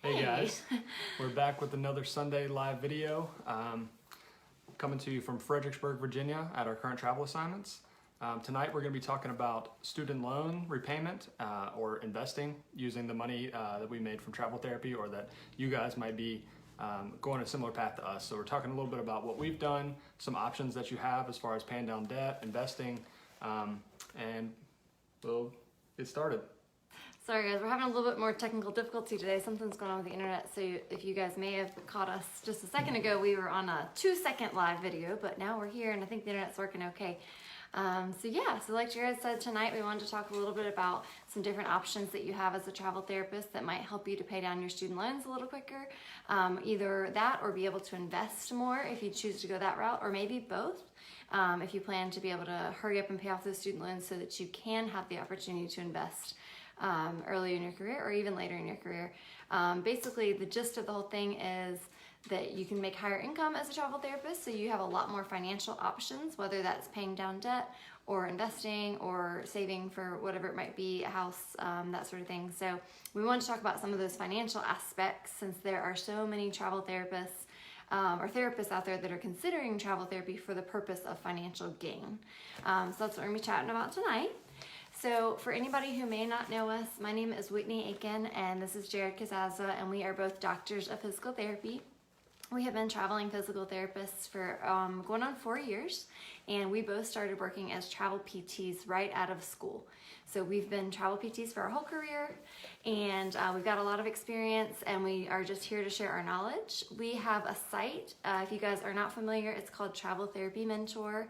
Hey guys, we're back with another Sunday live video, coming to you from Fredericksburg, Virginia at our current travel assignments. Tonight we're going to be talking about student loan repayment or investing using the money that we made from travel therapy, or that you guys might be going a similar path to us. So we're talking a little bit about what we've done, some options that you have as far as paying down debt, investing, and we'll get started. Sorry guys, we're having a little bit more technical difficulty today. Something's going on with the internet, so if you guys may have caught us just a second ago, we were on a 2-second live video, but now we're here and I think the internet's working okay. So like Jared said, tonight we wanted to talk a little bit about some different options that you have as a travel therapist that might help you to pay down your student loans a little quicker. Either that or be able to invest more if you choose to go that route, or maybe both. If you plan to be able to hurry up and pay off those student loans so that you can have the opportunity to invest early in your career or even later in your career. Basically, the gist of the whole thing is that you can make higher income as a travel therapist, so you have a lot more financial options, whether that's paying down debt or investing or saving for whatever it might be, a house, that sort of thing. So we want to talk about some of those financial aspects, since there are so many travel therapists or therapists out there that are considering travel therapy for the purpose of financial gain. So that's what we're going to be chatting about tonight. So for anybody who may not know us, my name is Whitney Aiken and this is Jared Kazaza, and we are both doctors of physical therapy. We have been traveling physical therapists for going on 4 years, and we both started working as travel PTs right out of school. So we've been travel PTs for our whole career, and we've got a lot of experience, and we are just here to share our knowledge. We have a site, if you guys are not familiar, it's called Travel Therapy Mentor.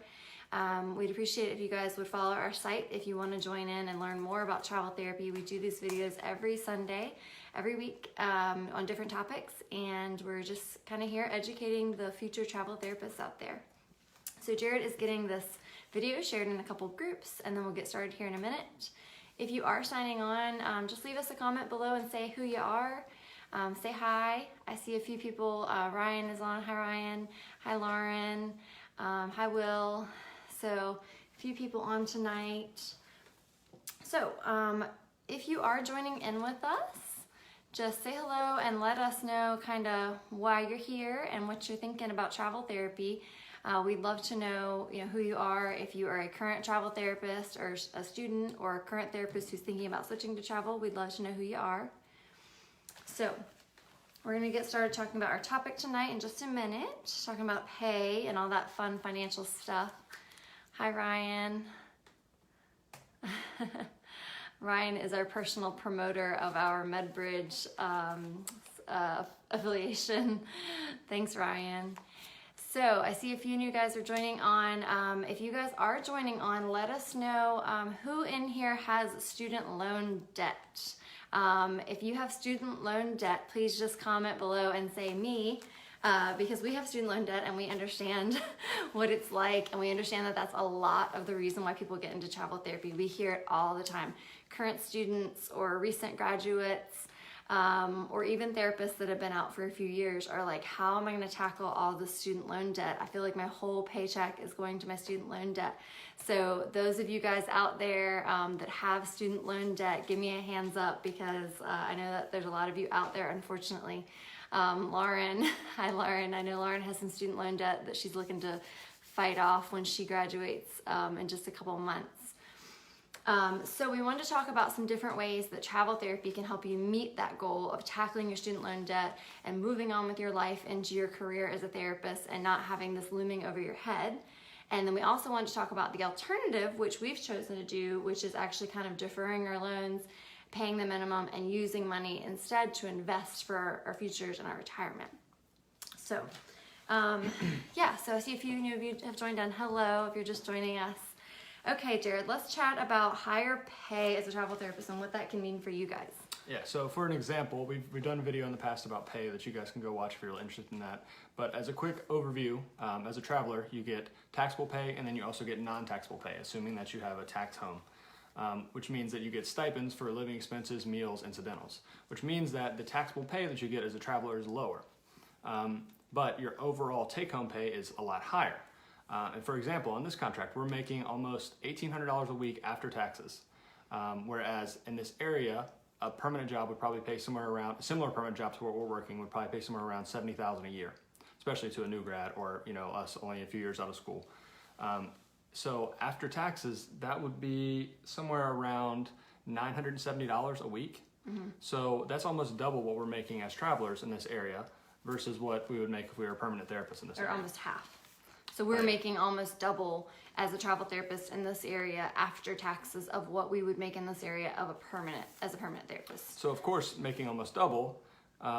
We'd appreciate it if you guys would follow our site if you want to join in and learn more about travel therapy. We do these videos every Sunday, every week, on different topics, and we're just kind of here educating the future travel therapists out there. So Jared is getting this video shared in a couple groups, and then we'll get started here in a minute. If you are signing on, just leave us a comment below and say who you are. Say hi. I see a few people. Ryan is on. Hi Ryan. Hi Lauren. Hi Will. So a few people on tonight. So if you are joining in with us, just say hello and let us know kind of why you're here and what you're thinking about travel therapy. We'd love to know, who you are, if you are a current travel therapist or a student or a current therapist who's thinking about switching to travel. We'd love to know who you are. So we're going to get started talking about our topic tonight in just a minute, talking about pay and all that fun financial stuff. Hi, Ryan. Ryan is our personal promoter of our MedBridge affiliation. Thanks, Ryan. So I see a few new guys are joining on. If you guys are joining on, let us know who in here has student loan debt. If you have student loan debt, please just comment below and say me, because we have student loan debt and we understand what it's like, and we understand that that's a lot of the reason why people get into travel therapy. We hear it all the time. Current students or recent graduates, or even therapists that have been out for a few years are like, how am I going to tackle all the student loan debt? I feel like my whole paycheck is going to my student loan debt. So those of you guys out there that have student loan debt, give me a hands up, because I know that there's a lot of you out there, unfortunately. Lauren, hi Lauren. I know Lauren has some student loan debt that she's looking to fight off when she graduates in just a couple of months. So we wanted to talk about some different ways that travel therapy can help you meet that goal of tackling your student loan debt and moving on with your life into your career as a therapist and not having this looming over your head. And then we also wanted to talk about the alternative, which we've chosen to do, which is actually kind of deferring our loans, paying the minimum, and using money instead to invest for our futures and our retirement. So, so I see a few new of you have joined on. Hello, if you're just joining us. Okay, Jared, let's chat about higher pay as a travel therapist and what that can mean for you guys. Yeah, so for an example, we've done a video in the past about pay that you guys can go watch if you're interested in that. But as a quick overview, as a traveler, you get taxable pay, and then you also get non-taxable pay, assuming that you have a taxed home. Which means that you get stipends for living expenses, meals, incidentals, which means that the taxable pay that you get as a traveler is lower. But your overall take-home pay is a lot higher. And for example, on this contract, we're making almost $1,800 a week after taxes. Whereas in this area, a permanent job would probably pay somewhere around, a similar permanent job to where we're working would probably pay somewhere around $70,000 a year, especially to a new grad or, us only a few years out of school. So after taxes, that would be somewhere around $970 a week. So that's almost double what we're making as travelers in this area versus what we would make if we were a permanent therapist in this Or area. almost half. So we're making almost double as a travel therapist in this area after taxes of what we would make in this area as a permanent therapist. So of course, making almost double,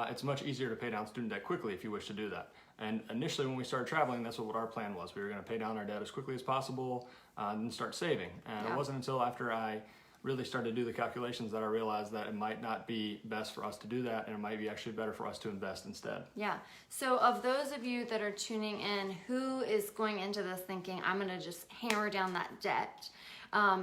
it's much easier to pay down student debt quickly if you wish to do that. And initially when we started traveling, that's what our plan was. We were going to pay down our debt as quickly as possible and then start saving. And it wasn't until after I really started to do the calculations that I realized that it might not be best for us to do that, and it might be actually better for us to invest instead. Yeah. So of those of you that are tuning in, who is going into this thinking, I'm going to just hammer down that debt?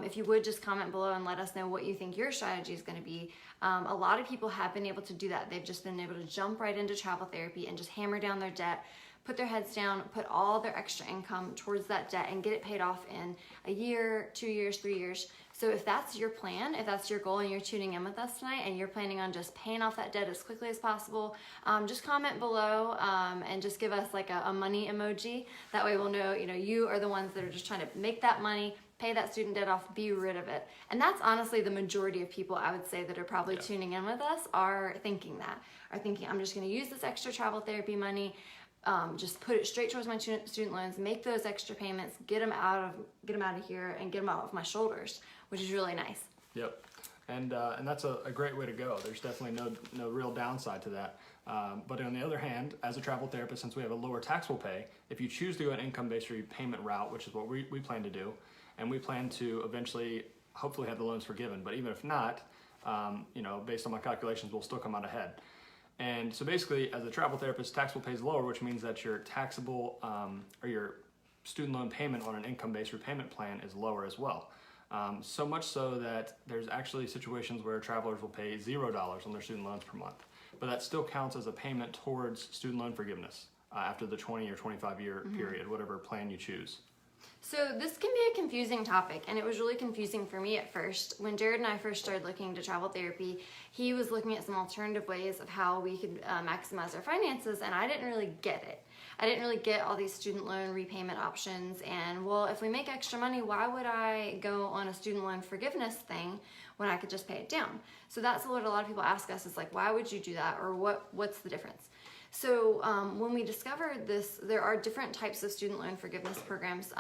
If you would just comment below and let us know what you think your strategy is going to be. A lot of people have been able to do that. They've just been able to jump right into travel therapy and just hammer down their debt, put their heads down, put all their extra income towards that debt and get it paid off in a year, 2 years, 3 years. So if that's your plan, if that's your goal and you're tuning in with us tonight and you're planning on just paying off that debt as quickly as possible, just comment below and just give us like a money emoji. That way we'll know, you are the ones that are just trying to make that money, pay that student debt off, be rid of it. And that's honestly the majority of people, I would say, that are probably tuning in with us are thinking, I'm just going to use this extra travel therapy money, just put it straight towards my student loans, make those extra payments, get them out of here and get them off my shoulders, which is really nice. Yep. And that's a great way to go. There's definitely no real downside to that. But on the other hand, as a travel therapist, since we have a lower taxable pay, if you choose to go an income-based repayment route, which is what we plan to do, and we plan to eventually hopefully have the loans forgiven, but even if not, based on my calculations, we'll still come out ahead. And so basically, as a travel therapist, taxable pay is lower, which means that your taxable or your student loan payment on an income-based repayment plan is lower as well. So much so that there's actually situations where travelers will pay $0 on their student loans per month. But that still counts as a payment towards student loan forgiveness after the 20 or 25-year period, whatever plan you choose. So this can be a confusing topic, and it was really confusing for me at first. When Jared and I first started looking to travel therapy, he was looking at some alternative ways of how we could maximize our finances, and I didn't really get it. I didn't really get all these student loan repayment options, and well, if we make extra money, why would I go on a student loan forgiveness thing when I could just pay it down? So that's what a lot of people ask us is like, why would you do that, or what's the difference? So when we discovered this, there are different types of student loan forgiveness programs.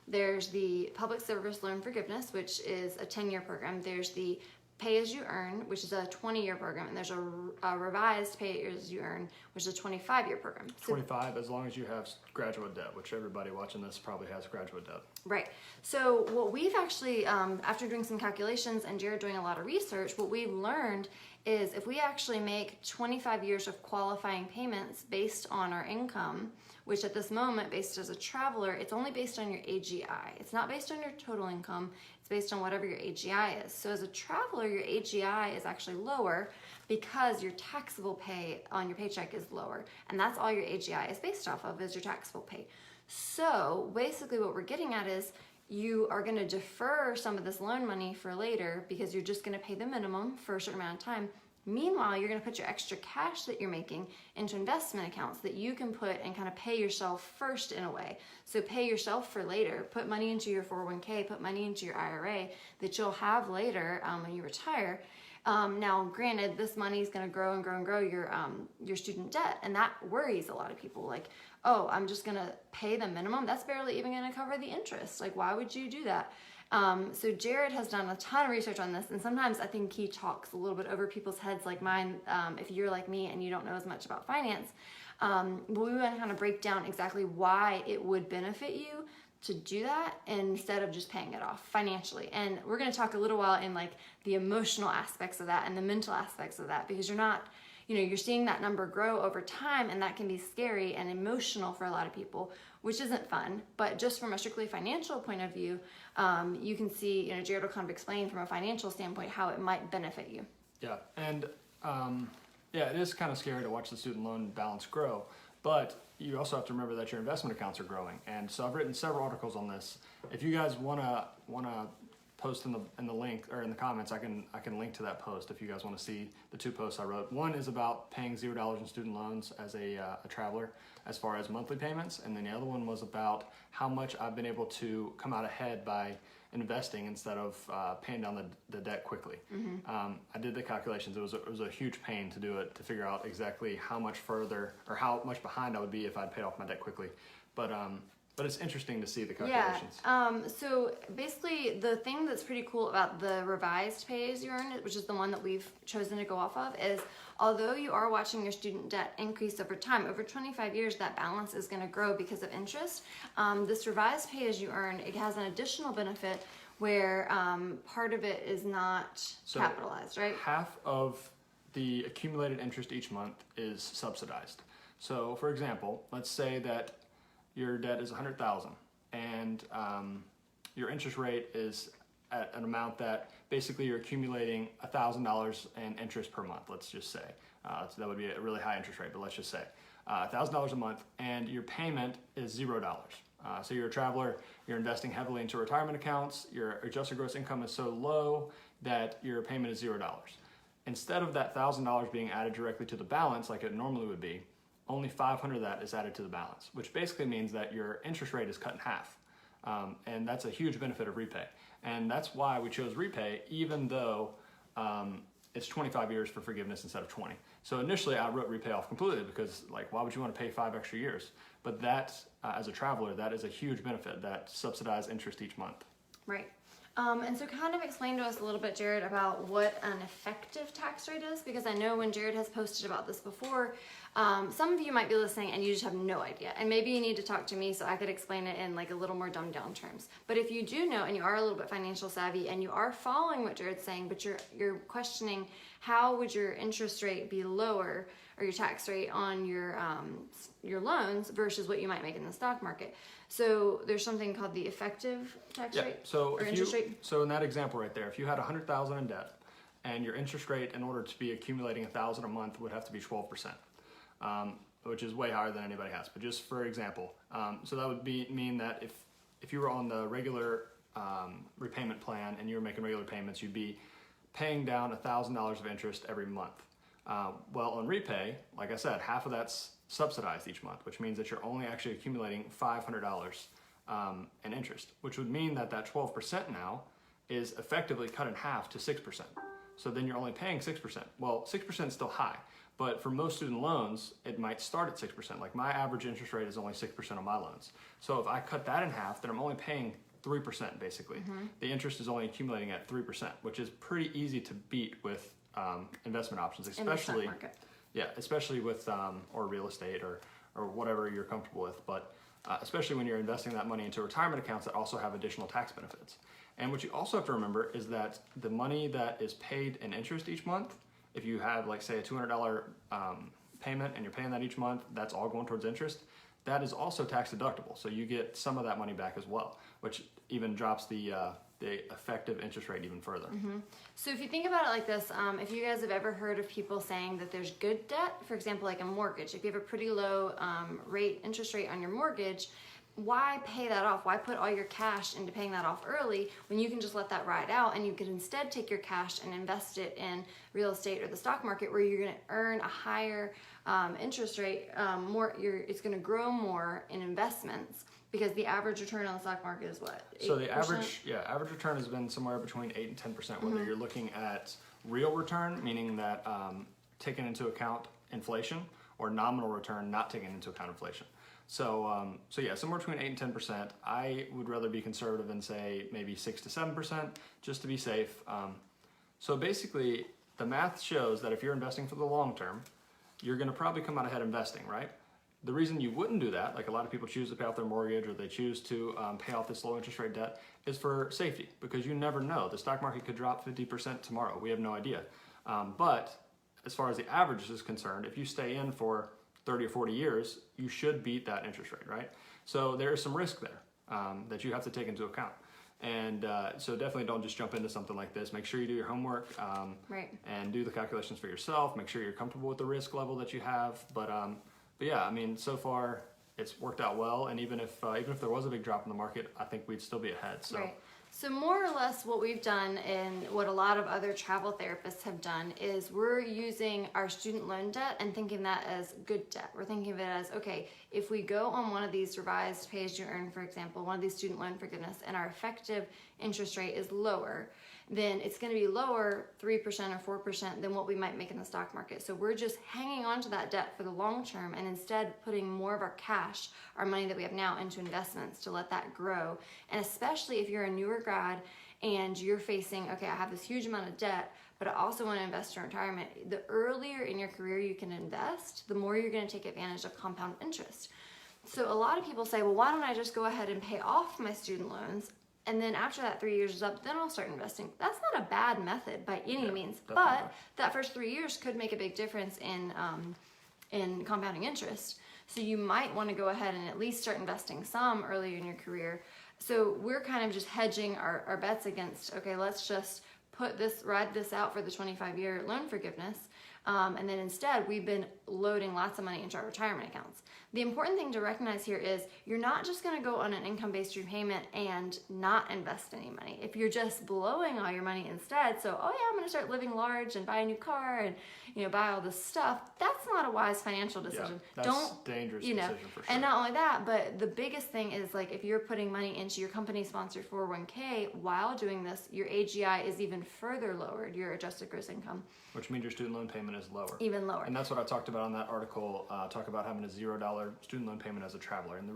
There's the public service loan forgiveness, which is a 10-year program. There's the pay as you earn, which is a 20-year program. And there's a revised pay as you earn, which is a 25-year program. So, 25 as long as you have graduate debt, which everybody watching this probably has graduate debt. Right. So what we've actually, after doing some calculations and Jared doing a lot of research, what we've learned is if we actually make 25 years of qualifying payments based on our income, which at this moment, based as a traveler, it's only based on your AGI. It's not based on your total income. It's based on whatever your AGI is. So as a traveler, your AGI is actually lower because your taxable pay on your paycheck is lower. And that's all your AGI is based off of, is your taxable pay. So basically what we're getting at is you are going to defer some of this loan money for later because you're just going to pay the minimum for a certain amount of time. Meanwhile, you're going to put your extra cash that you're making into investment accounts that you can put and kind of pay yourself first in a way. So pay yourself for later. Put money into your 401k, put money into your IRA that you'll have later when you retire. Now, granted, this money is going to grow and grow and grow your student debt, and that worries a lot of people. Like, oh, I'm just going to pay the minimum. That's barely even going to cover the interest. Like, why would you do that? So Jared has done a ton of research on this, and sometimes I think he talks a little bit over people's heads like mine. If you're like me and you don't know as much about finance, we want to kind of break down exactly why it would benefit you to do that instead of just paying it off financially. And we're going to talk a little while in like the emotional aspects of that and the mental aspects of that, because you're not, you're seeing that number grow over time, and that can be scary and emotional for a lot of people, which isn't fun. But just from a strictly financial point of view, you can see, Jared will kind of explain from a financial standpoint how it might benefit you. Yeah, and it is kind of scary to watch the student loan balance grow, but you also have to remember that your investment accounts are growing. And so I've written several articles on this. If you guys want to post in the link or in the comments. I can link to that post if you guys want to see the 2 posts I wrote. One is about paying $0 in student loans as a traveler as far as monthly payments, and then the other one was about how much I've been able to come out ahead by investing instead of paying down the debt quickly. I did the calculations. It was a huge pain to do it, to figure out exactly how much further or how much behind I would be if I'd paid off my debt quickly. But it's interesting to see the calculations. So basically the thing that's pretty cool about the revised pay as you earn, which is the one that we've chosen to go off of, is although you are watching your student debt increase over time, over 25 years, that balance is going to grow because of interest. This revised pay as you earn, it has an additional benefit where part of it is not capitalized, right? Half of the accumulated interest each month is subsidized. So for example, let's say that your debt is $100,000 and your interest rate is at an amount that basically you're accumulating $1,000 in interest per month, let's just say. So that would be a really high interest rate, but let's just say $1,000 a month, and your payment is $0. So you're a traveler, you're investing heavily into retirement accounts, your adjusted gross income is so low that your payment is $0. Instead of that $1,000 being added directly to the balance like it normally would be, only 500 of that is added to the balance, which basically means that your interest rate is cut in half. And that's a huge benefit of repay. And that's why we chose repay, even though it's 25 years for forgiveness instead of 20. So initially I wrote repay off completely because, like, why would you want to pay 5 extra years? But that, as a traveler, that is a huge benefit, that subsidized interest each month. Right. And so kind of explain to us a little bit, Jared, about what an effective tax rate is, because I know when Jared has posted about this before, some of you might be listening and you just have no idea. And maybe you need to talk to me so I could explain it in like a little more dumbed down terms. But if you do know and you are a little bit financial savvy and you are following what Jared's saying, but you're questioning how would your interest rate be lower or your tax rate on your loans versus what you might make in the stock market. So there's something called the effective tax rate or interest rate. So in that example right there, if you had $100,000 in debt and your interest rate in order to be accumulating $1,000 a month would have to be 12%, which is way higher than anybody has. But just for example, so that would mean that if you were on the regular repayment plan and you were making regular payments, you'd be paying down $1,000 of interest every month. Well, on repay, like I said, half of that's subsidized each month, which means that you're only actually accumulating $500 in interest, which would mean that 12% now is effectively cut in half to 6%. So then you're only paying 6%. Well, 6% is still high, but for most student loans, it might start at 6%. Like my average interest rate is only 6% on my loans. So if I cut that in half, then I'm only paying 3% basically. The interest is only accumulating at 3%, which is pretty easy to beat with investment options, especially especially with or real estate or whatever you're comfortable with, but especially when you're investing that money into retirement accounts that also have additional tax benefits. And what you also have to remember is that the money that is paid in interest each month, if you have, like, say, a $200 payment and you're paying that each month, that's all going towards interest. That is also tax deductible, so you get some of that money back as well, which even drops the effective interest rate even further. So if you think about it like this, if you guys have ever heard of people saying that there's good debt, for example, like a mortgage, if you have a pretty low interest rate on your mortgage, why pay that off? Why put all your cash into paying that off early when you can just let that ride out and you can instead take your cash and invest it in real estate or the stock market where you're going to earn a higher interest rate, it's going to grow more in investments because the average return on the stock market is what? 8%? So the average return has been somewhere between 8 and 10%, whether you're looking at real return, meaning that taking into account inflation, or nominal return, not taking into account inflation. So somewhere between 8 and 10%. I would rather be conservative and say maybe 6 to 7%, just to be safe. So basically, the math shows that if you're investing for the long term, you're going to probably come out ahead investing, right? The reason you wouldn't do that, like a lot of people choose to pay off their mortgage or they choose to pay off this low interest rate debt, is for safety, because you never know. The stock market could drop 50% tomorrow. We have no idea. But as far as the average is concerned, if you stay in for 30 or 40 years, you should beat that interest rate, right? So there is some risk there that you have to take into account. And so definitely don't just jump into something like this. Make sure you do your homework and do the calculations for yourself. Make sure you're comfortable with the risk level that you have. But yeah, I mean, so far it's worked out well. And even if there was a big drop in the market, I think we'd still be ahead. So. Right. So more or less what we've done and what a lot of other travel therapists have done is we're using our student loan debt and thinking that as good debt. We're thinking of it as, okay, if we go on one of these revised pay as you earn, for example, one of these student loan forgiveness, and our effective interest rate is lower, then it's going to be lower 3% or 4% than what we might make in the stock market. So we're just hanging on to that debt for the long term and instead putting more of our cash, our money that we have now, into investments to let that grow. And especially if you're a newer grad and you're facing, okay, I have this huge amount of debt, but I also want to invest in retirement. The earlier in your career you can invest, the more you're going to take advantage of compound interest. So a lot of people say, well, why don't I just go ahead and pay off my student loans? And then after that 3 years is up, then I'll start investing. That's not a bad method by any means, but that first 3 years could make a big difference in compounding interest. So you might want to go ahead and at least start investing some earlier in your career. So we're kind of just hedging our bets against, okay, let's just ride this out for the 25-year loan forgiveness. And then instead, we've been loading lots of money into our retirement accounts. The important thing to recognize here is you're not just going to go on an income-based repayment and not invest any money. If you're just blowing all your money instead, so, oh yeah, I'm going to start living large and buy a new car and, buy all this stuff, that's not a wise financial decision. Yeah, that's dangerous decision for sure. And not only that, but the biggest thing is, like, if you're putting money into your company-sponsored 401k while doing this, your AGI is even further lowered, your adjusted gross income. Which means your student loan payment is lower. Even lower. And that's what I talked about on that article, talk about having a $0 student loan payment as a traveler. And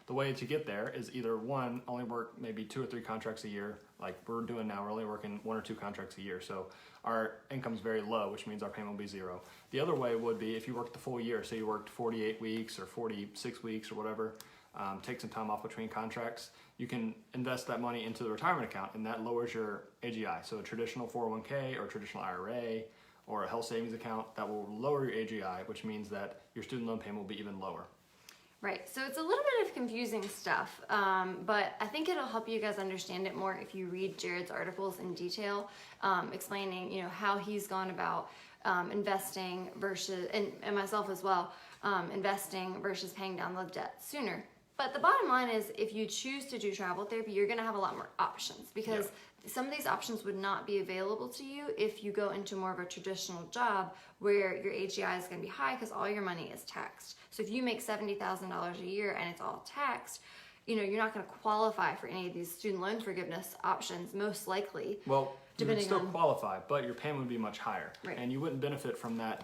the way to get there is either one, only work maybe 2 or 3 contracts a year, like we're doing now. We're only working 1 or 2 contracts a year. So our income's very low, which means our payment will be 0. The other way would be if you worked the full year, say you worked 48 weeks or 46 weeks or whatever, take some time off between contracts, you can invest that money into the retirement account, and that lowers your AGI. So a traditional 401k or a traditional IRA or a health savings account, that will lower your AGI, which means that your student loan payment will be even lower. Right, so it's a little bit of confusing stuff, but I think it'll help you guys understand it more if you read Jared's articles in detail, explaining, how he's gone about investing versus, and myself as well, investing versus paying down the debt sooner. But the bottom line is, if you choose to do travel therapy, you're going to have a lot more options, because some of these options would not be available to you if you go into more of a traditional job where your AGI is going to be high because all your money is taxed. So if you make $70,000 a year and it's all taxed, you're not going to qualify for any of these student loan forgiveness options, most likely. Well, you would still qualify, but your payment would be much higher. Right. And you wouldn't benefit from that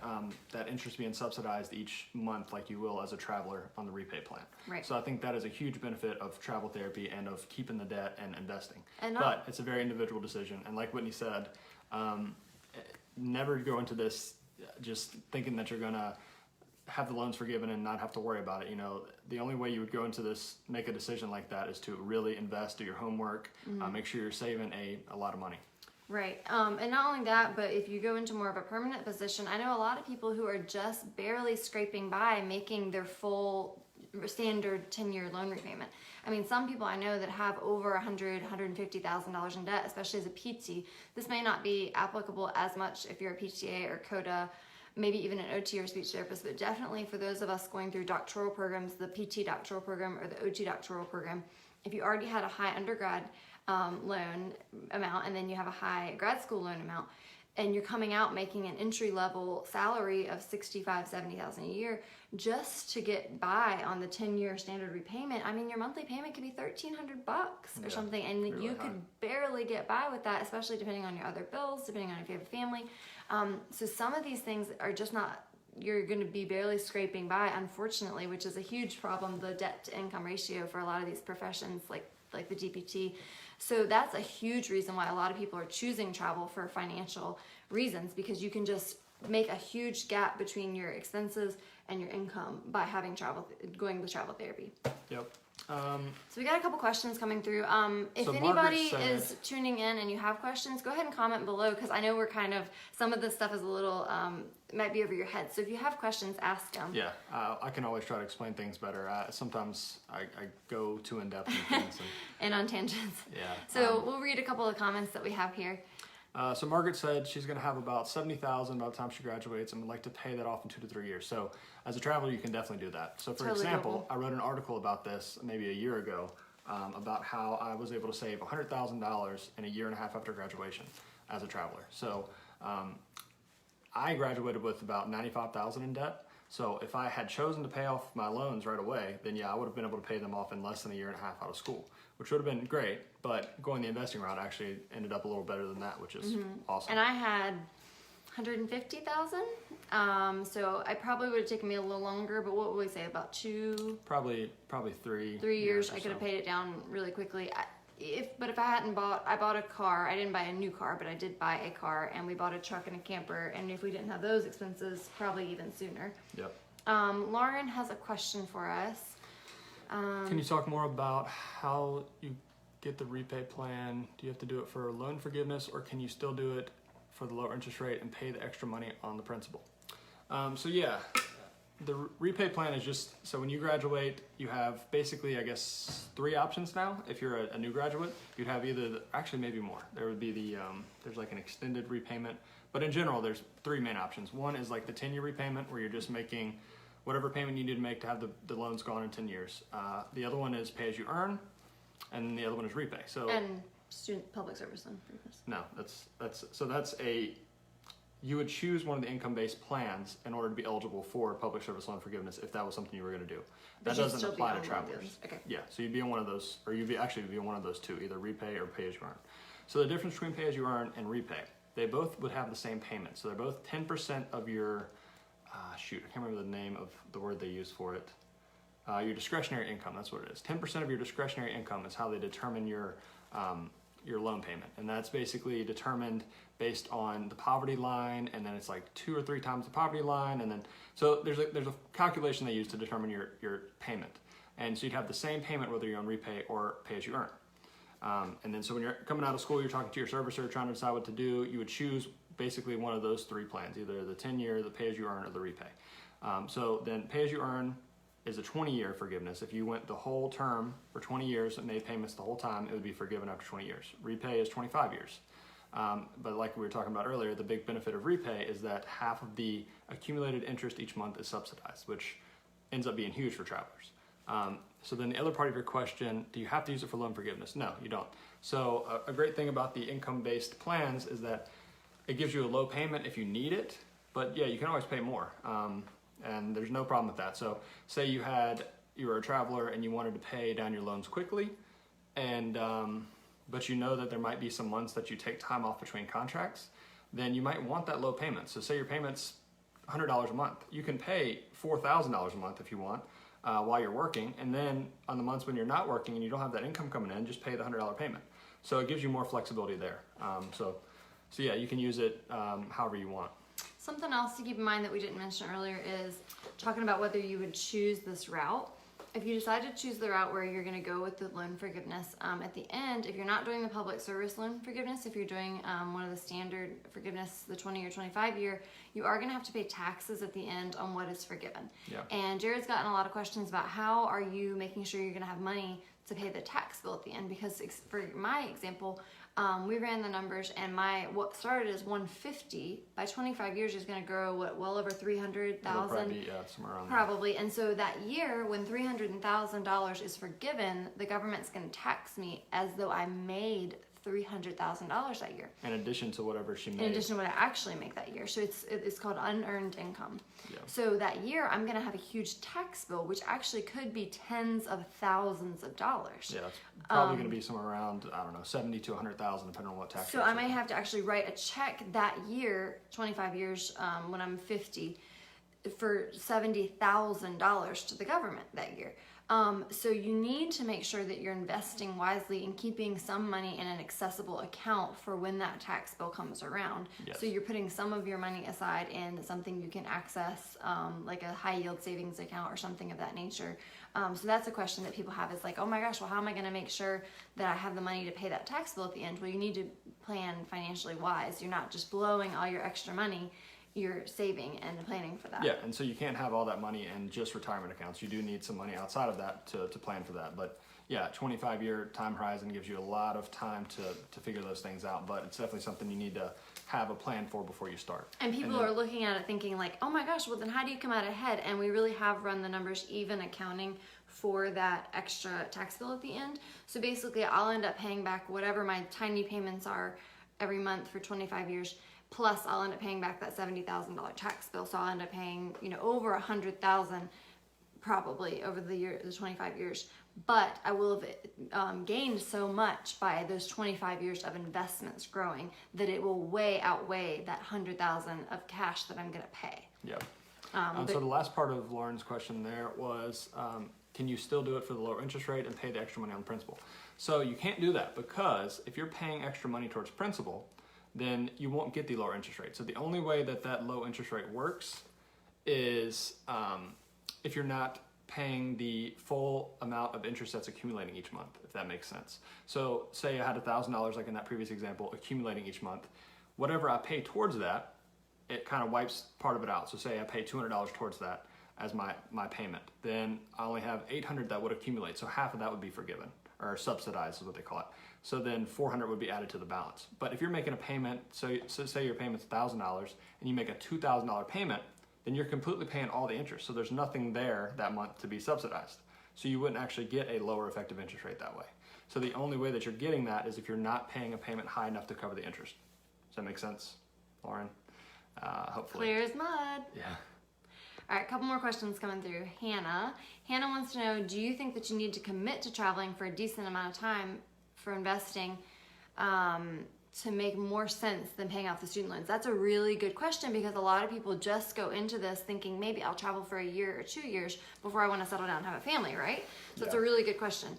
interest being subsidized each month like you will as a traveler on the repay plan. Right. So I think that is a huge benefit of travel therapy and of keeping the debt and investing. But it's a very individual decision. And like Whitney said, never go into this just thinking that you're going to have the loans forgiven and not have to worry about it. The only way you would go into this, make a decision like that, is to really invest, do your homework, make sure you're saving a lot of money. Right, and not only that, but if you go into more of a permanent position, I know a lot of people who are just barely scraping by making their full standard 10-year loan repayment. I mean, some people I know that have over $150,000 in debt, especially as a PT. This may not be applicable as much if you're a PTA or CODA, maybe even an OT or speech therapist, but definitely for those of us going through doctoral programs, the PT doctoral program or the OT doctoral program, if you already had a high undergrad loan amount and then you have a high grad school loan amount, and you're coming out making an entry-level salary of $65,000-$70,000 a year just to get by on the 10-year standard repayment, I mean, your monthly payment could be $1,300 or something, and you could barely get by with that, especially depending on your other bills, depending on if you have a family. So some of these things are just not, you're going to be barely scraping by, unfortunately, which is a huge problem, the debt-to-income ratio for a lot of these professions, like the DPT. So that's a huge reason why a lot of people are choosing travel for financial reasons, because you can just make a huge gap between your expenses and your income by going with travel therapy. Yep. So we got a couple questions coming through. If anybody is tuning in and you have questions, go ahead and comment below, because I know some of this stuff is a little, might be over your head. So if you have questions, ask them. Yeah, I can always try to explain things better. Sometimes I go too in-depth in things. And on tangents. Yeah. So we'll read a couple of comments that we have here. So Margaret said she's going to have about $70,000 by the time she graduates and would like to pay that off in 2 to 3 years. So as a traveler, you can definitely do that. So for example, I wrote an article about this maybe a year ago about how I was able to save $100,000 in a year and a half after graduation as a traveler. So I graduated with about $95,000 in debt. So if I had chosen to pay off my loans right away, then yeah, I would have been able to pay them off in less than a year and a half out of school, which would have been great. But going the investing route actually ended up a little better than that, which is awesome. And I had 150,000. So I probably would have taken me a little longer, but what would we say, about probably 3 years or I could have so. paid it down really quickly. But if I hadn't I bought a car. I didn't buy a new car, but I did buy a car, and we bought a truck and a camper. And if we didn't have those expenses, probably even sooner. Yep. Lauren has a question for us. Can you talk more about how you get the repay plan? Do you have to do it for loan forgiveness, or can you still do it for the lower interest rate and pay the extra money on the principal? So yeah, the repay plan is just, so when you graduate, you have basically, I guess, 3 options now. If you're a new graduate, you'd have either, actually maybe more. There would be there's like an extended repayment, but in general, there's 3 main options. One is like the 10-year repayment, where you're just making whatever payment you need to make to have the loans gone in 10 years. The other one is pay as you earn, and the other one is repay. So And student public service loan forgiveness. no, you would choose one of the income-based plans in order to be eligible for public service loan forgiveness if that was something you were going to do. But That you'd doesn't still be apply on to one of travelers. those. Okay. Yeah, so you'd be in one of those, or you'd be in one of those two, either repay or pay as you earn. So the difference between pay as you earn and repay, they both would have the same payment. So they're both 10% of your, I can't remember the name of the word they use for it. Your discretionary income, that's what it is. 10% of your discretionary income is how they determine your loan payment. And that's basically determined based on the poverty line, and then it's like 2 or 3 times the poverty line, and then so there's a calculation they use to determine your payment. And so you'd have the same payment whether you're on repay or pay as you earn. And then so when you're coming out of school, you're talking to your servicer, trying to decide what to do, you would choose basically one of those 3 plans, either the 10-year, the pay as you earn, or the repay. So then pay as you earn is a 20-year forgiveness. If you went the whole term for 20 years and made payments the whole time, it would be forgiven after 20 years. Repay is 25 years. But like we were talking about earlier, the big benefit of repay is that half of the accumulated interest each month is subsidized, which ends up being huge for travelers. So then the other part of your question, do you have to use it for loan forgiveness? No, you don't. So a great thing about the income-based plans is that it gives you a low payment if you need it, but yeah, you can always pay more. And there's no problem with that. So say you were a traveler and you wanted to pay down your loans quickly, and but you know that there might be some months that you take time off between contracts, then you might want that low payment. So say your payment's $100 a month. You can pay $4,000 a month if you want while you're working, and then on the months when you're not working and you don't have that income coming in, just pay the $100 payment. So it gives you more flexibility there. So yeah, you can use it however you want. Something else to keep in mind that we didn't mention earlier is talking about whether you would choose this route. If you decide to choose the route where you're going to go with the loan forgiveness, at the end, if you're not doing the public service loan forgiveness, if you're doing one of the standard forgiveness, the 20 or 25 year, you are going to have to pay taxes at the end on what is forgiven. Yeah. And Jared's gotten a lot of questions about how are you making sure you're going to have money to pay the tax bill at the end, because for my example, we ran the numbers, and what started as $150 by 25 years is going to grow well over $300,000. Probably, somewhere around there. Probably. And so that year, when $300,000 is forgiven, the government's going to tax me as though I made $300,000 that year. In addition to whatever she made. In addition to what I actually make that year. So it's called unearned income. Yeah. So that year, I'm going to have a huge tax bill, which actually could be tens of thousands of dollars. Yeah, it's probably going to be somewhere around, I don't know, 70 to 100,000, depending on what tax. So I might have to actually write a check that year, 25 years, when I'm 50, for $70,000 to the government that year. So you need to make sure that you're investing wisely and keeping some money in an accessible account for when that tax bill comes around. Yes. So you're putting some of your money aside in something you can access, like a high yield savings account or something of that nature. So that's a question that people have, is like, oh my gosh, well, how am I going to make sure that I have the money to pay that tax bill at the end? Well, you need to plan financially wise. You're not just blowing all your extra money. You're saving and planning for that. Yeah, and so you can't have all that money in just retirement accounts. You do need some money outside of that to plan for that. But yeah, 25-year time horizon gives you a lot of time to figure those things out. But it's definitely something you need to have a plan for before you start. And people are looking at it thinking like, oh my gosh, well then how do you come out ahead? And we really have run the numbers, even accounting for that extra tax bill at the end. So basically I'll end up paying back whatever my tiny payments are every month for 25 years, plus I'll end up paying back that $70,000 tax bill. So I'll end up paying, over $100,000 probably over the 25 years. But I will have gained so much by those 25 years of investments growing that it will way outweigh that $100,000 of cash that I'm going to pay. Yeah. So the last part of Lauren's question there was, can you still do it for the lower interest rate and pay the extra money on principal? So you can't do that, because if you're paying extra money towards principal, then you won't get the lower interest rate. So the only way that low interest rate works is if you're not paying the full amount of interest that's accumulating each month, if that makes sense. So say I had $1,000, like in that previous example, accumulating each month. Whatever I pay towards that, it kind of wipes part of it out. So say I pay $200 towards that as my payment. Then I only have $800 that would accumulate. So half of that would be forgiven, or subsidized is what they call it. So then $400 would be added to the balance. But if you're making a payment, so say your payment's $1,000 and you make a $2,000 payment, then you're completely paying all the interest. So there's nothing there that month to be subsidized. So you wouldn't actually get a lower effective interest rate that way. So the only way that you're getting that is if you're not paying a payment high enough to cover the interest. Does that make sense, Lauren? Hopefully. Clear as mud. Yeah. All right, a couple more questions coming through. Hannah wants to know, do you think that you need to commit to traveling for a decent amount of time for investing to make more sense than paying off the student loans? That's a really good question, because a lot of people just go into this thinking maybe I'll travel for a year or 2 years before I want to settle down and have a family, right? So It's a really good question.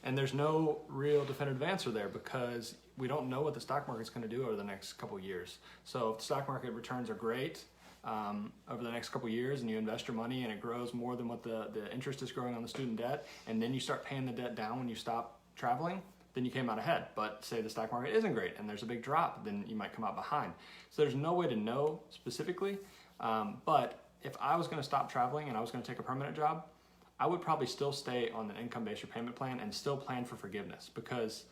And there's no real definitive answer there, because we don't know what the stock market's going to do over the next couple of years. So if the stock market returns are great over the next couple of years, and you invest your money and it grows more than what the interest is growing on the student debt, and then you start paying the debt down when you stop traveling, then you came out ahead. But say the stock market isn't great and there's a big drop, then you might come out behind. So there's no way to know specifically. But if I was going to stop traveling and I was going to take a permanent job, I would probably still stay on the income-based repayment plan and still plan for forgiveness, because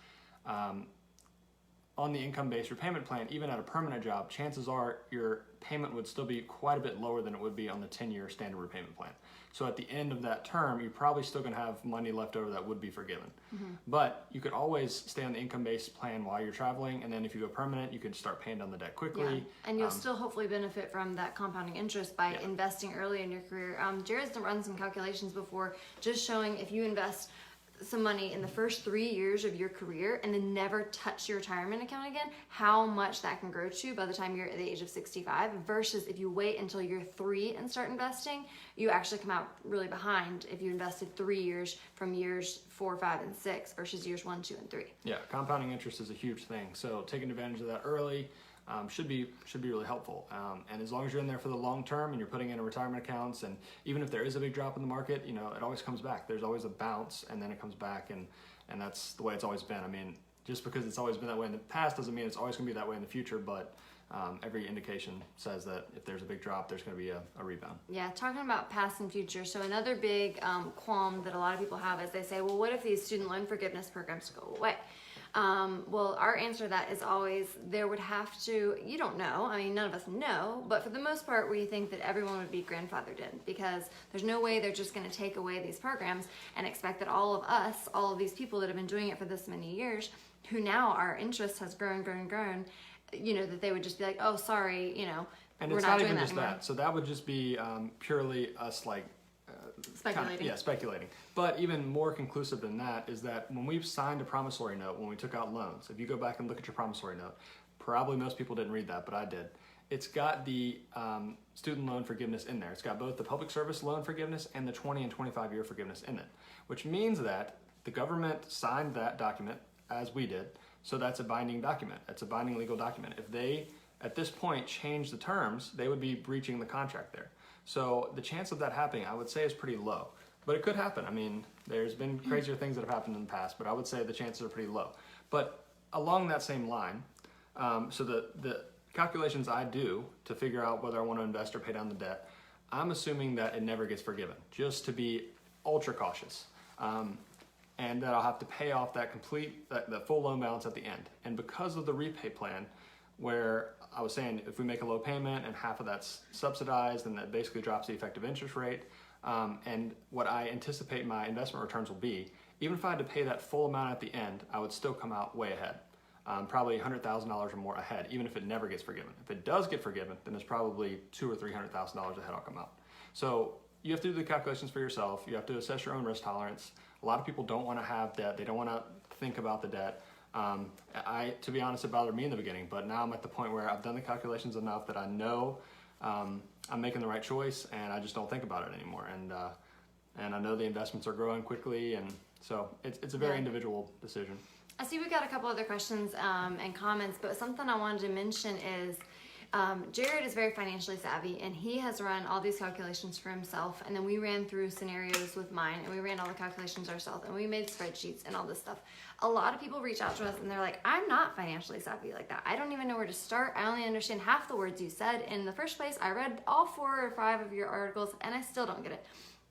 on the income-based repayment plan, even at a permanent job, chances are your payment would still be quite a bit lower than it would be on the 10-year standard repayment plan. So at the end of that term, you're probably still going to have money left over that would be forgiven. Mm-hmm. But you could always stay on the income-based plan while you're traveling, and then if you go permanent, you could start paying down the debt quickly. Yeah. And you'll still hopefully benefit from that compounding interest by investing early in your career. Jared's run some calculations before, just showing if you invest some money in the first 3 years of your career and then never touch your retirement account again, how much that can grow to by the time you're at the age of 65, versus if you wait until you're 3 and start investing, you actually come out really behind if you invested 3 years from years 4, 5, and 6 versus years 1, 2, and 3. Yeah, compounding interest is a huge thing. So taking advantage of that early should be really helpful. And as long as you're in there for the long term and you're putting in retirement accounts, and even if there is a big drop in the market, it always comes back. There's always a bounce, and then it comes back, and that's the way it's always been. I mean, just because it's always been that way in the past doesn't mean it's always going to be that way in the future, but every indication says that if there's a big drop, there's going to be a rebound. Yeah, talking about past and future. So another big qualm that a lot of people have is they say, well, what if these student loan forgiveness programs go away? Well, our answer to that is always there would have to, you don't know, I mean, none of us know, but for the most part, we think that everyone would be grandfathered in, because there's no way they're just going to take away these programs and expect that all of us, all of these people that have been doing it for this many years, who now our interest has grown, that they would just be like, oh, sorry, and we're it's not not doing even that just anymore. that. So that would just be purely us Speculating. Speculating. But even more conclusive than that is that when we've signed a promissory note, when we took out loans, if you go back and look at your promissory note, probably most people didn't read that, but I did. It's got the student loan forgiveness in there. It's got both the public service loan forgiveness and the 20 and 25 year forgiveness in it, which means that the government signed that document as we did. So that's a binding document. It's a binding legal document. If they, at this point, change the terms, they would be breaching the contract there. So the chance of that happening, I would say, is pretty low. But it could happen. I mean, there's been crazier things that have happened in the past, but I would say the chances are pretty low. But along that same line, so the calculations I do to figure out whether I want to invest or pay down the debt, I'm assuming that it never gets forgiven, just to be ultra cautious. And that I'll have to pay off that full loan balance at the end. And because of the repay plan, where I was saying if we make a low payment and half of that's subsidized, and that basically drops the effective interest rate, and what I anticipate my investment returns will be, even if I had to pay that full amount at the end, I would still come out way ahead. Probably $100,000 or more ahead, even if it never gets forgiven. If it does get forgiven, then it's probably $200,000 or $300,000 ahead I'll come out. So you have to do the calculations for yourself. You have to assess your own risk tolerance. A lot of people don't want to have debt. They don't want to think about the debt. To be honest, it bothered me in the beginning, but now I'm at the point where I've done the calculations enough that I know I'm making the right choice, and I just don't think about it anymore. And I know the investments are growing quickly, and so it's a very individual decision. I see we got a couple other questions and comments, but something I wanted to mention is Jared is very financially savvy, and he has run all these calculations for himself, and then we ran through scenarios with mine, and we ran all the calculations ourselves, and we made spreadsheets and all this stuff. A lot of people reach out to us and they're like, I'm not financially savvy like that. I don't even know where to start. I only understand half the words you said. In the first place, I read all 4 or 5 of your articles and I still don't get it.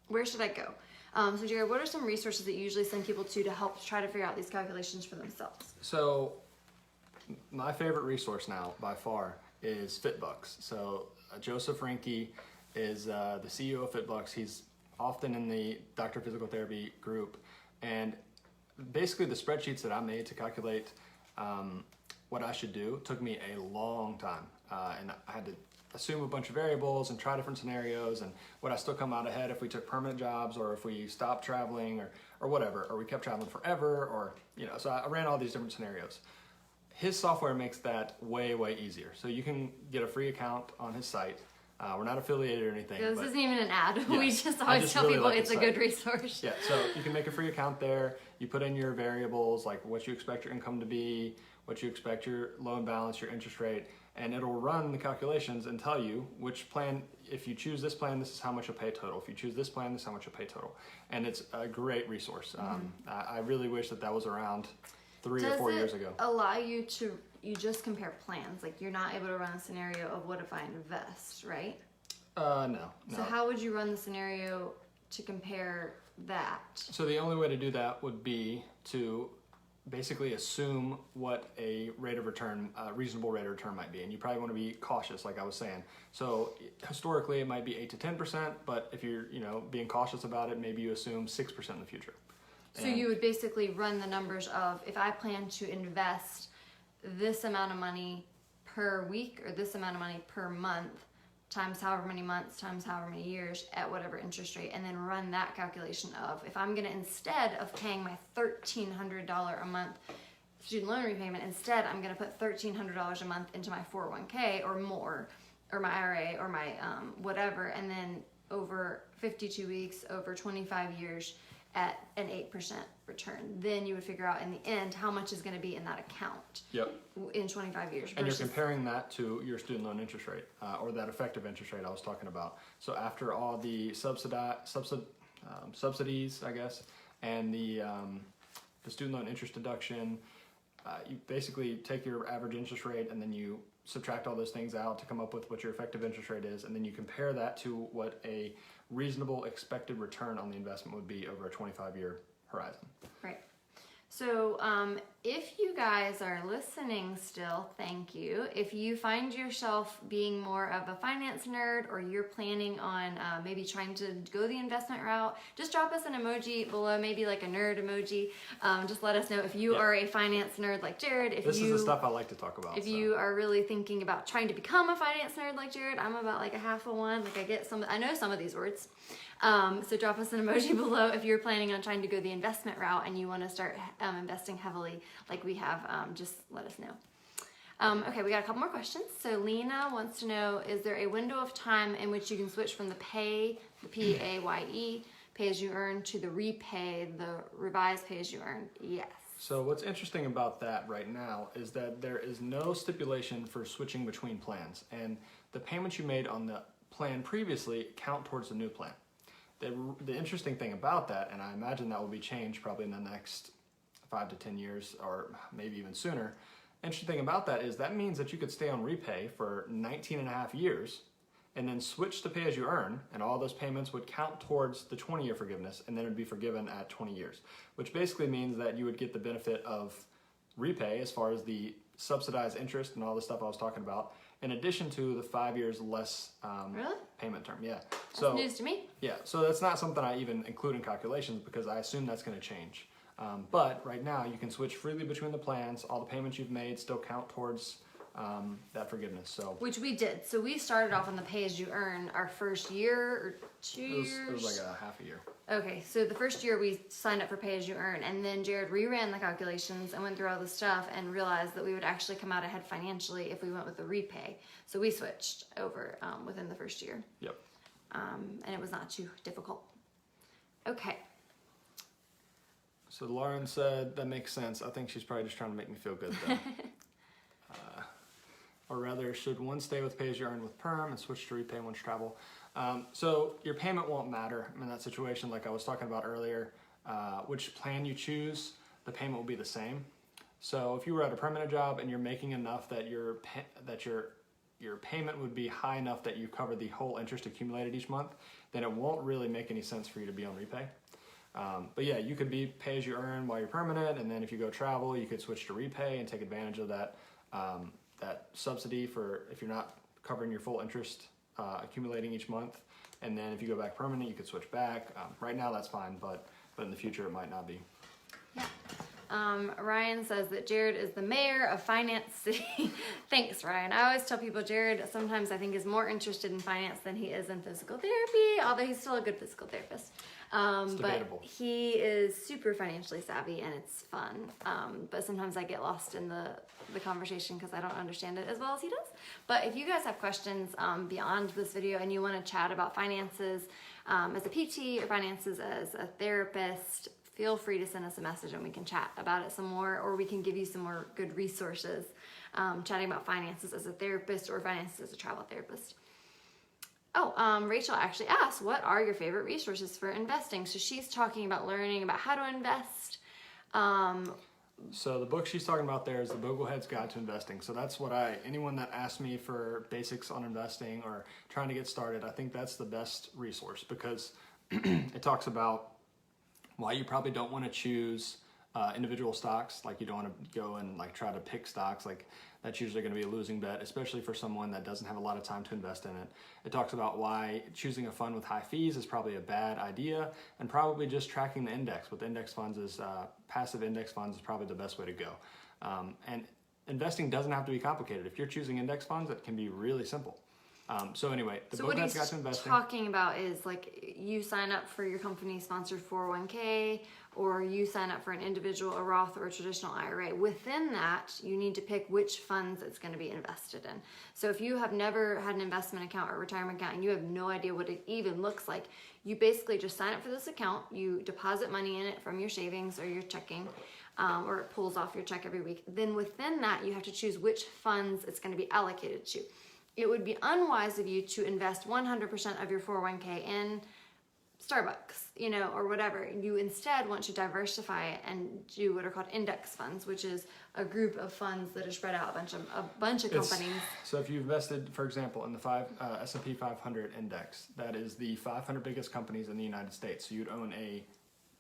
Where should I go? So Jared, what are some resources that you usually send people to help try to figure out these calculations for themselves? So my favorite resource now by far is FitBucks. So Joseph Rinke is the CEO of FitBucks. He's often in the Doctor of Physical Therapy group, and basically the spreadsheets that I made to calculate what I should do took me a long time, and I had to assume a bunch of variables and try different scenarios, and would I still come out ahead if we took permanent jobs, or if we stopped traveling, or whatever, or we kept traveling forever, or so I ran all these different scenarios. His software makes that way easier. So you can get a free account on his site. We're not affiliated or anything. This isn't even an ad. Yeah, we just always tell really people like it's a good resource. Yeah, so you can make a free account there. You put in your variables, like what you expect your income to be, what you expect your loan balance, your interest rate, and it'll run the calculations and tell you which plan, if you choose this plan, this is how much you'll pay total. If you choose this plan, this is how much you'll pay total. And it's a great resource. I really wish that was around 3 or 4 years ago. Does it allow you to, you just compare plans? Like you're not able to run a scenario of what if I invest, right? No. So how would you run the scenario to compare that? So the only way to do that would be to basically assume what a rate of return, reasonable rate of return might be. And you probably want to be cautious, like I was saying. So historically it might be 8 to 10%, but if you're, being cautious about it, maybe you assume 6% in the future. So you would basically run the numbers of, if I plan to invest this amount of money per week or this amount of money per month, times however many months, times however many years at whatever interest rate, and then run that calculation of, if I'm gonna, instead of paying my $1,300 a month student loan repayment, instead I'm gonna put $1,300 a month into my 401k or more, or my IRA or my whatever, and then over 52 weeks, over 25 years, at an 8% return. Then you would figure out in the end how much is going to be in that account in 25 years. And you're comparing that to your student loan interest rate, or that effective interest rate I was talking about. So after all the subsidies, I guess, and the student loan interest deduction, you basically take your average interest rate and then you subtract all those things out to come up with what your effective interest rate is, and then you compare that to what a reasonable expected return on the investment would be over a 25-year horizon. Right. So if you guys are listening still, thank you. If you find yourself being more of a finance nerd, or you're planning on maybe trying to go the investment route, just drop us an emoji below, maybe like a nerd emoji. Just let us know if you are a finance nerd like Jared. If this is the stuff I like to talk about. If you are really thinking about trying to become a finance nerd like Jared, I'm about like a half of one. Like I know some of these words. So drop us an emoji below if you're planning on trying to go the investment route and you want to start investing heavily like we have. Just let us know. Okay, we got a couple more questions. So Lena wants to know, is there a window of time in which you can switch from the P-A-Y-E, pay as you earn, to the repay, the revised pay as you earn? Yes. So what's interesting about that right now is that there is no stipulation for switching between plans, and the payments you made on the plan previously count towards the new plan. The interesting thing about that, and I imagine that will be changed probably in the next 5 to 10 years, or maybe even sooner. Interesting thing about that is that means that you could stay on repay for 19 and a half years and then switch to pay as you earn, and all those payments would count towards the 20-year forgiveness, and then it would be forgiven at 20 years, which basically means that you would get the benefit of repay as far as the subsidized interest and all the stuff I was talking about, in addition to the 5 years less Really? payment term. Yeah. That's news to me. Yeah, so that's not something I even include in calculations because I assume that's going to change. But right now, you can switch freely between the plans. All the payments you've made still count towards that forgiveness. So Which we did. So we started off on the pay-as-you-earn our first year or 2 years. it was like a half a year. Okay, so the first year we signed up for pay-as-you-earn, and then Jared reran the calculations and went through all the stuff and realized that we would actually come out ahead financially if we went with the repay. So we switched over within the first year. Yep. And it was not too difficult. Okay. So Lauren said that makes sense. I think she's probably just trying to make me feel good though. Or rather, should one stay with pay-as-you-earn with perm and switch to repay once travel? So your payment won't matter in that situation, like I was talking about earlier. Which plan you choose, the payment will be the same. So if you were at a permanent job and you're making enough that your payment would be high enough that you cover the whole interest accumulated each month, then it won't really make any sense for you to be on repay. But yeah, you could be pay-as-you-earn while you're permanent, and then if you go travel, you could switch to repay and take advantage of that that subsidy for if you're not covering your full interest accumulating each month. And then if you go back permanent, you could switch back. Right now that's fine, but in the future it might not be. Yeah. Ryan says that Jared is the mayor of Finance City. Thanks, Ryan. I always tell people Jared sometimes I think is more interested in finance than he is in physical therapy, although he's still a good physical therapist. But he is super financially savvy and it's fun. But sometimes I get lost in the conversation because I don't understand it as well as he does. But if you guys have questions beyond this video and you want to chat about finances as a PT or finances as a therapist, feel free to send us a message and we can chat about it some more, or we can give you some more good resources chatting about finances as a therapist or finances as a travel therapist. Oh, Rachel actually asked, what are your favorite resources for investing? So she's talking about learning about how to invest. So the book she's talking about there is the Boglehead's Guide to Investing. So that's what anyone that asks me for basics on investing or trying to get started, I think that's the best resource because it talks about why you probably don't want to choose individual stocks. Like you don't want to go and like try to pick stocks. Like that's usually going to be a losing bet, especially for someone that doesn't have a lot of time to invest in it. It talks about why choosing a fund with high fees is probably a bad idea, and probably just tracking the index with index funds is passive index funds is probably the best way to go. And investing doesn't have to be complicated. If you're choosing index funds, it can be really simple. So anyway, the book that's got to investing. What he's talking about is like you sign up for your company sponsored 401k, or you sign up for an individual, a Roth, or a traditional IRA. Within that, you need to pick which funds it's going to be invested in. So if you have never had an investment account or retirement account and you have no idea what it even looks like, you basically just sign up for this account, you deposit money in it from your savings or your checking, or it pulls off your check every week. Then within that, you have to choose which funds it's going to be allocated to. It would be unwise of you to invest 100% of your 401k in Starbucks, or whatever. You instead want to diversify it and do what are called index funds, which is a group of funds that are spread out a bunch of companies. So if you invested, for example, in the S&P 500 index, that is the 500 biggest companies in the United States. So you'd own a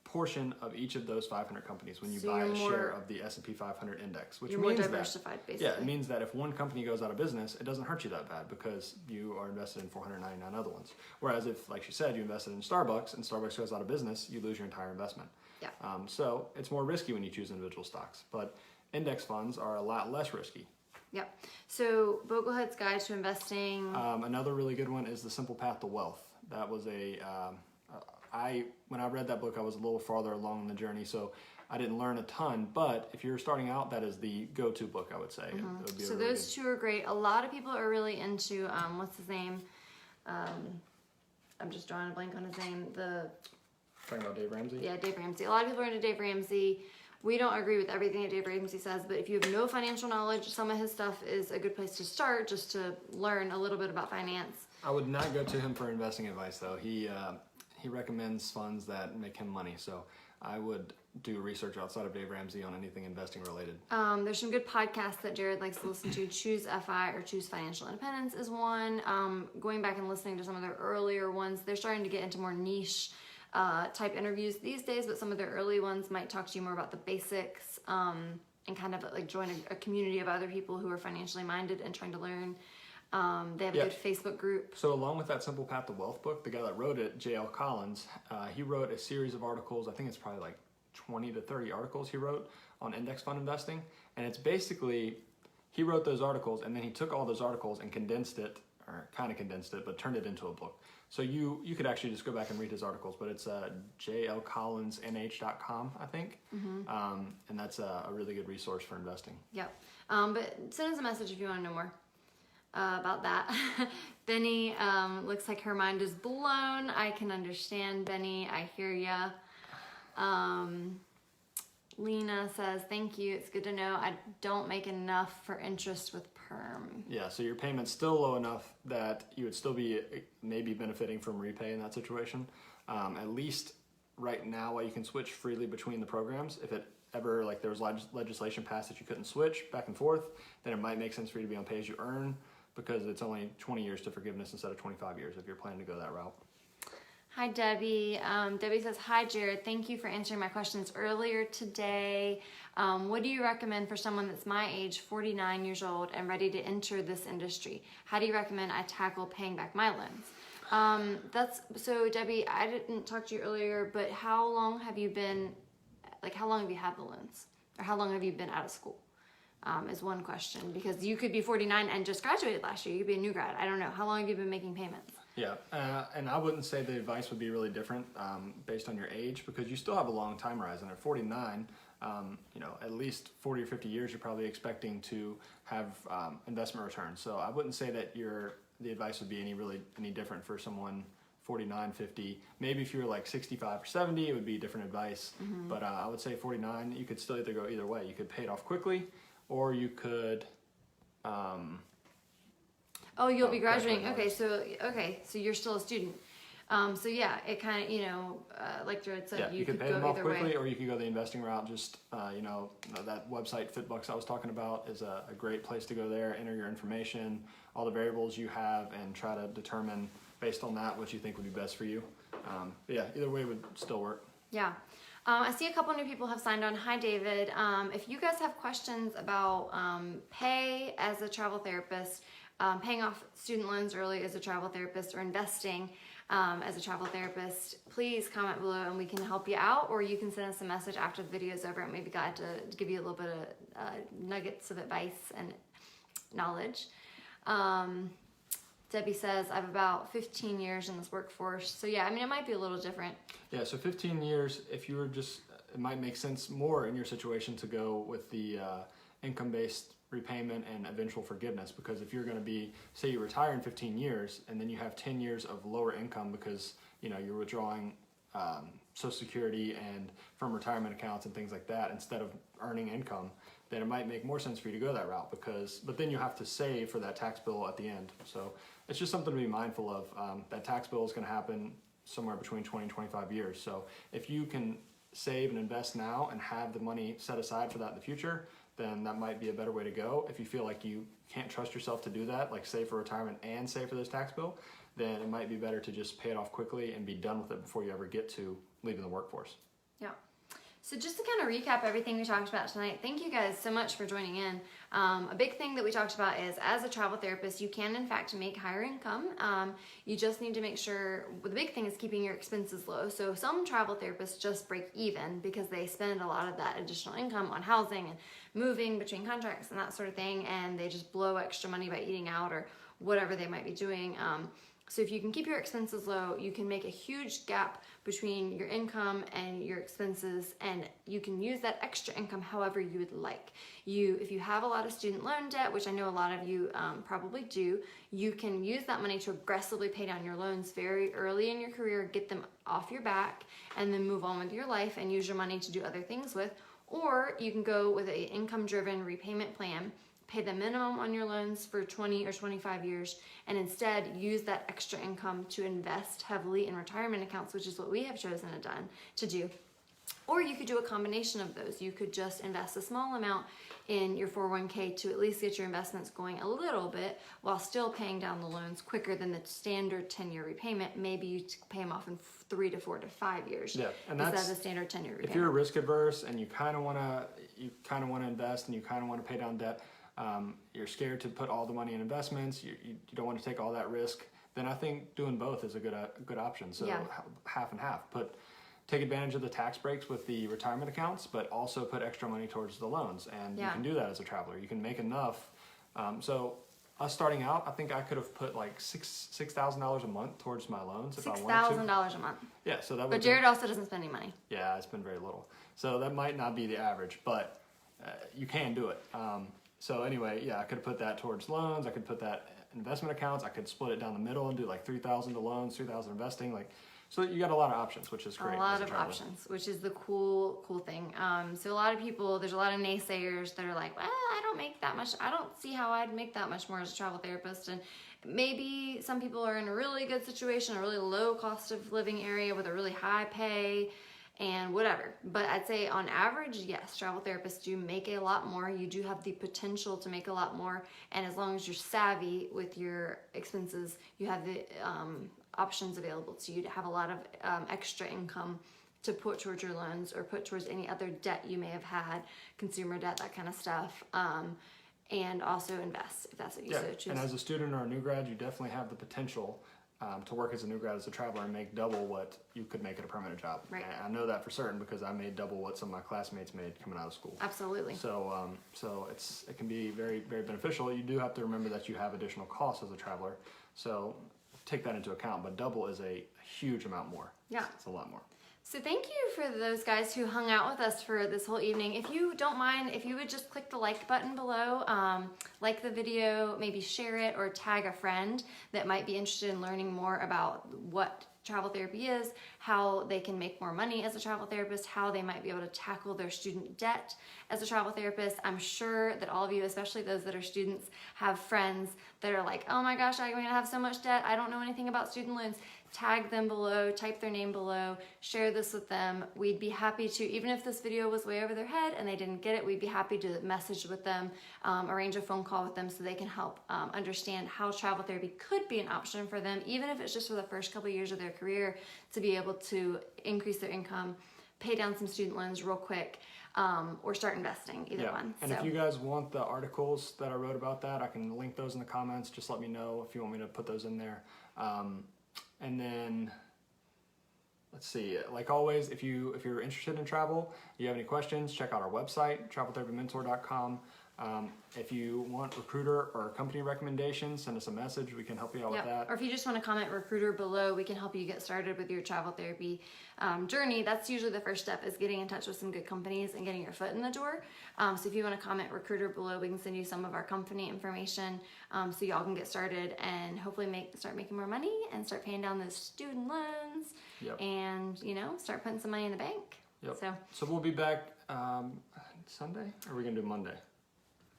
portion of each of those 500 companies when you buy a share of the S&P 500 index, which means more diversified, basically. Yeah, it means that if one company goes out of business, it doesn't hurt you that bad because you are invested in 499 other ones. Whereas if, like she said, you invested in Starbucks and Starbucks goes out of business, you lose your entire investment. Yeah. So it's more risky when you choose individual stocks, but index funds are a lot less risky. Yep. So Boglehead's Guide to Investing. Another really good one is The Simple Path to Wealth. That was when I read that book, I was a little farther along in the journey, so I didn't learn a ton. But if you're starting out, that is the go-to book, I would say. Mm-hmm. It would be so those two are great. A lot of people are really into what's his name? I'm just drawing a blank on his name. Talking about Dave Ramsey? Yeah, Dave Ramsey. A lot of people are into Dave Ramsey. We don't agree with everything that Dave Ramsey says, but if you have no financial knowledge, some of his stuff is a good place to start just to learn a little bit about finance. I would not go to him for investing advice, though. He recommends funds that make him money, so I would do research outside of Dave Ramsey on anything investing related. There's some good podcasts that Jared likes to listen to. Choose FI or Choose Financial Independence is one. Going back and listening to some of their earlier ones, they're starting to get into more niche type interviews these days, but some of their early ones might talk to you more about the basics and kind of like join a community of other people who are financially minded and trying to learn. They have a good Facebook group. So along with that Simple Path to Wealth book, the guy that wrote it, J.L. Collins, he wrote a series of articles. I think it's probably like 20 to 30 articles he wrote on index fund investing. And it's basically, he wrote those articles and then he took all those articles and condensed it, or kind of condensed it, but turned it into a book. So you could actually just go back and read his articles, but it's jlcollinsnh.com, I think. And that's a really good resource for investing. Yep. But send us a message if you want to know more about that. Benny looks like her mind is blown. I can understand, Benny. I hear ya. Lena says, thank you. It's good to know I don't make enough for interest with perm. Yeah, so your payment's still low enough that you would still be maybe benefiting from repay in that situation. At least right now, while you can switch freely between the programs, if it ever, like there was legislation passed that you couldn't switch back and forth, then it might make sense for you to be on pay as you earn, because it's only 20 years to forgiveness instead of 25 years if you're planning to go that route. Hi, Debbie. Debbie says, hi, Jared. Thank you for answering my questions earlier today. What do you recommend for someone that's my age, 49 years old, and ready to enter this industry? How do you recommend I tackle paying back my loans? So Debbie, I didn't talk to you earlier, but how long have you had the loans? Or how long have you been out of school? Is one question, because you could be 49 and just graduated last year. You could be a new grad. I don't know. How long have you been making payments? Yeah, and I wouldn't say the advice would be really different based on your age, because you still have a long time horizon. At 49, at least 40 or 50 years, you're probably expecting to have investment returns. So I wouldn't say that the advice would be any different for someone 49, 50. Maybe if you were like 65 or 70, it would be different advice. But I would say 49, you could still go either way. You could pay it off quickly, or you could... Oh, you'll be graduating. Okay, so you're still a student. So yeah, it kind of, like Jared said, you could pay them go off either quickly, way. or you could go the investing route. Just that website FitBucks I was talking about is a great place to go there. Enter your information, all the variables you have, and try to determine based on that what you think would be best for you. But yeah, either way would still work. Yeah. I see a couple new people have signed on. Hi, David. If you guys have questions about pay as a travel therapist, paying off student loans early as a travel therapist, or investing as a travel therapist, please comment below and we can help you out, or you can send us a message after the video is over and maybe glad to give you a little bit of nuggets of advice and knowledge. Debbie says, I have about 15 years in this workforce. So yeah, it might be a little different. Yeah, so 15 years, if you were it might make sense more in your situation to go with the income-based repayment and eventual forgiveness, because if you're going to be, say you retire in 15 years and then you have 10 years of lower income because you're withdrawing Social Security and from retirement accounts and things like that instead of earning income, then it might make more sense for you to go that route, but then you have to save for that tax bill at the end. So it's just something to be mindful of. That tax bill is going to happen somewhere between 20 and 25 years. So if you can save and invest now and have the money set aside for that in the future, then that might be a better way to go. If you feel like you can't trust yourself to do that, like save for retirement and save for this tax bill, then it might be better to just pay it off quickly and be done with it before you ever get to leaving the workforce. Yeah. So just to kind of recap everything we talked about tonight, thank you guys so much for joining in. A big thing that we talked about is, as a travel therapist, you can in fact make higher income. You just need to make sure, the big thing is keeping your expenses low. So some travel therapists just break even because they spend a lot of that additional income on housing and moving between contracts and that sort of thing, and they just blow extra money by eating out or whatever they might be doing. So if you can keep your expenses low, you can make a huge gap between your income and your expenses, and you can use that extra income however you would like. If you have a lot of student loan debt, which I know a lot of you probably do, you can use that money to aggressively pay down your loans very early in your career, get them off your back, and then move on with your life and use your money to do other things with. Or you can go with an income-driven repayment plan, pay the minimum on your loans for 20 or 25 years, and instead use that extra income to invest heavily in retirement accounts, which is what we have chosen to do. Or you could do a combination of those. You could just invest a small amount in your 401k to at least get your investments going a little bit while still paying down the loans quicker than the standard 10-year repayment. Maybe you pay them off in 3 to 4 to 5 years. Yeah, and instead that's of the standard 10-year repayment. If you're risk adverse and you kind of want to invest and you kind of want to pay down debt, you're scared to put all the money in investments, you don't want to take all that risk, then I think doing both is a good option. So half and half. Take advantage of the tax breaks with the retirement accounts, but also put extra money towards the loans. And you can do that as a traveler. You can make enough. So us starting out, I think I could have put like $6,000 a month towards my loans if I wanted to. $6,000 a month. Yeah, so that would. But Jared also doesn't spend any money. Yeah, I spend very little. So that might not be the average, but you can do it. So anyway, yeah, I could have put that towards loans. I could put that investment accounts. I could split it down the middle and do like 3,000 to loans, 3,000 investing. So you got a lot of options, which is great. A lot of options, which is the cool thing. So a lot of people, there's a lot of naysayers that are like, well, I don't make that much. I don't see how I'd make that much more as a travel therapist. And maybe some people are in a really good situation, a really low cost of living area with a really high pay and whatever. But I'd say on average, yes, travel therapists do make a lot more. You do have the potential to make a lot more. And as long as you're savvy with your expenses, you have the options available to you to have a lot of extra income to put towards your loans or put towards any other debt you may have had, consumer debt, that kind of stuff, and also invest if that's what you so choose. And as a student or a new grad, you definitely have the potential to work as a new grad as a traveler and make double what you could make at a permanent job. Right. And I know that for certain because I made double what some of my classmates made coming out of school. Absolutely. So it can be very, very beneficial. You do have to remember that you have additional costs as a traveler. So take that into account, but double is a huge amount more. Yeah. It's a lot more. So thank you for those guys who hung out with us for this whole evening. If you don't mind, if you would just click the like button below, like the video, maybe share it or tag a friend that might be interested in learning more about what travel therapy is, how they can make more money as a travel therapist, how they might be able to tackle their student debt as a travel therapist. I'm sure that all of you, especially those that are students, have friends that are like, oh my gosh, I'm gonna have so much debt. I don't know anything about student loans. Tag them below, type their name below, share this with them. We'd be happy to, even if this video was way over their head and they didn't get it, we'd be happy to message with them, arrange a phone call with them so they can help understand how travel therapy could be an option for them, even if it's just for the first couple of years of their career, to be able to increase their income, pay down some student loans real quick, or start investing, either one. And if you guys want the articles that I wrote about that, I can link those in the comments. Just let me know if you want me to put those in there. And then, let's see, like always, if you're interested in travel, you have any questions, check out our website, traveltherapymentor.com. If you want recruiter or company recommendations, send us a message. We can help you out with that. Or if you just want to comment recruiter below, we can help you get started with your travel therapy journey. That's usually the first step, is getting in touch with some good companies and getting your foot in the door. So if you want to comment recruiter below, we can send you some of our company information so y'all can get started and hopefully start making more money and start paying down those student loans and, start putting some money in the bank. So we'll be back Sunday, or are we going to do Monday?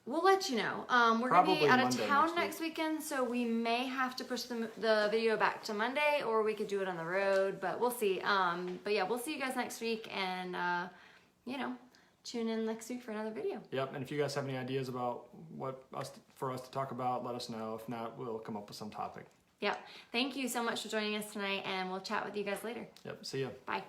We'll let you know. We're going to be out of town next weekend, so we may have to push the video back to Monday, or we could do it on the road, but we'll see. But yeah, we'll see you guys next week, and, tune in next week for another video. Yep, and if you guys have any ideas about for us to talk about, let us know. If not, we'll come up with some topic. Yep. Thank you so much for joining us tonight, and we'll chat with you guys later. Yep, see ya. Bye.